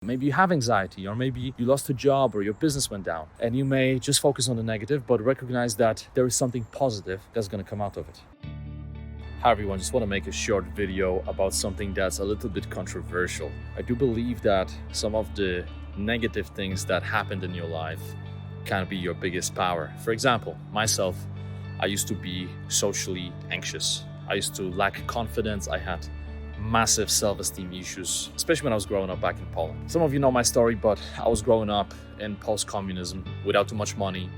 Maybe you have anxiety, or maybe you lost a job or your business went down, and you may just focus on the negative, but recognize that there is something positive that's going to come out of it. Hi everyone, just want to make a short video about something that's a little bit controversial. I do believe that some of the negative things that happened in your life can be your biggest power. For example, myself, I used to be socially anxious. I used to lack confidence. I had massive self-esteem issues, especially when I was growing up back in Poland. Some of you know my story, but I was growing up in post-communism without too much money.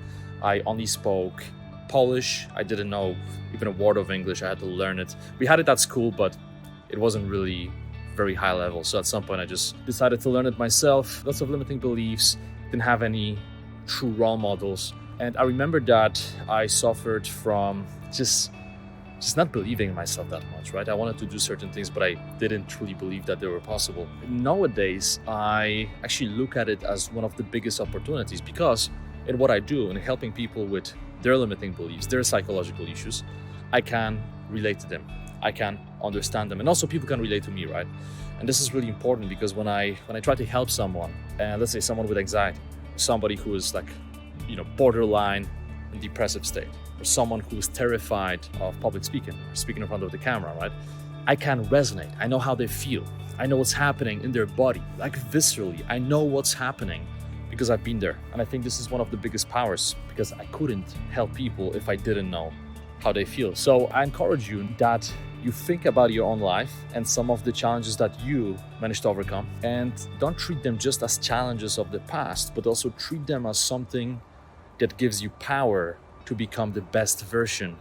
I only spoke Polish. I didn't know even a word of English. I had to learn it. We had it at school, but it wasn't really very high level. So at some point I just decided to learn it myself. Lots of limiting beliefs, didn't have any true role models. And I remember that I suffered from just not believing in myself that much, right? I wanted to do certain things, but I didn't truly believe that they were possible. Nowadays, I actually look at it as one of the biggest opportunities, because in what I do in helping people with their limiting beliefs, their psychological issues, I can relate to them. I can understand them, and also people can relate to me, right? And this is really important, because when I try to help someone, and let's say someone with anxiety, somebody who is like, borderline and depressive state, or someone who is terrified of public speaking or speaking in front of the camera, right? I can resonate. I know how they feel. I know what's happening in their body, like viscerally. I know what's happening because I've been there. And I think this is one of the biggest powers, because I couldn't help people if I didn't know how they feel. So I encourage you that you think about your own life and some of the challenges that you managed to overcome, and don't treat them just as challenges of the past, but also treat them as something that gives you power to become the best version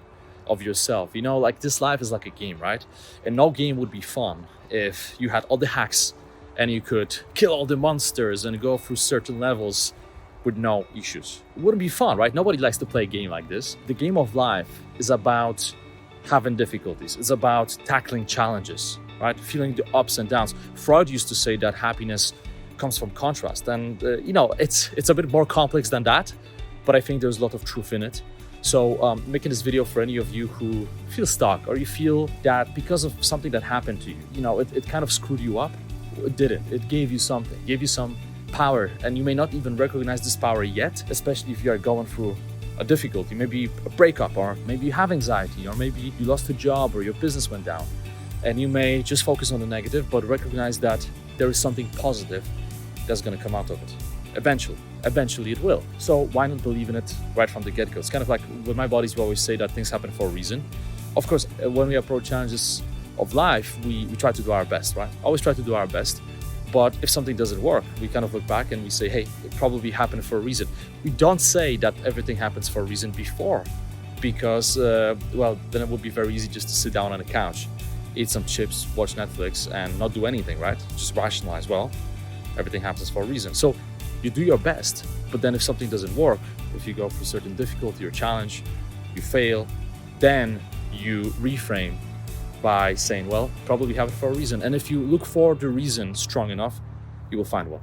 of yourself. Like this life is like a game, right? And no game would be fun if you had all the hacks and you could kill all the monsters and go through certain levels with no issues. It wouldn't be fun, right? Nobody likes to play a game like this. The game of life is about having difficulties. It's about tackling challenges, right? Feeling the ups and downs. Freud used to say that happiness comes from contrast. And, it's a bit more complex than that, but I think there's a lot of truth in it. So making this video for any of you who feel stuck, or you feel that because of something that happened to you, it kind of screwed you up. It didn't. It gave you something, gave you some power, and you may not even recognize this power yet, especially if you are going through a difficulty, maybe a breakup, or maybe you have anxiety, or maybe you lost a job or your business went down, and you may just focus on the negative, but recognize that there is something positive that's going to come out of it. Eventually it will. So why not believe in it right from the get-go? It's kind of like with my buddies, we always say that things happen for a reason. Of course, when we approach challenges of life, we try to do our best, right? Always try to do our best. But if something doesn't work, we kind of look back and we say, hey, it probably happened for a reason. We don't say that everything happens for a reason before, because, then it would be very easy just to sit down on a couch, eat some chips, watch Netflix, and not do anything, right? Just rationalize, everything happens for a reason. So you do your best, but then if something doesn't work, if you go through certain difficulty or challenge, you fail, then you reframe by saying, probably happened for a reason. And if you look for the reason strong enough, you will find one.